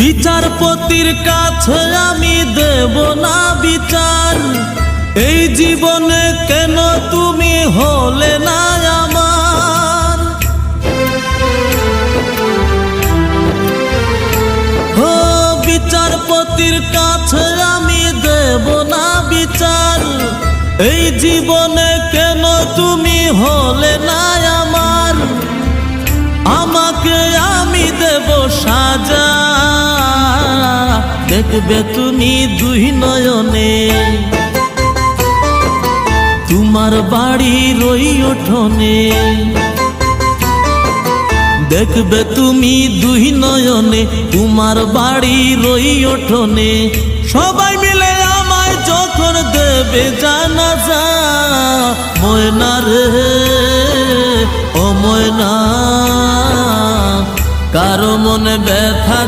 বিচারপতির কাছে আমি দেব না বিচার, এই জীবনে কেন তুমি হলে না আমার। ও বিচারপতির কাছে আমি দেব না বিচার, এই জীবনে কেন তুমি হলে না আমার। আমাকে আমি দেব সাজা, দেখবে তুমি দুই নয়নে, তোমার বাড়ির ওই উঠোনে। দেখবে তুমি দুই নয়নে, তোমার বাড়ির ওই উঠোনে। সবাই মিলে আমায় যখন দেবে জানাজা, ময়না রে ও ময়না, কারো মনে ব্যথা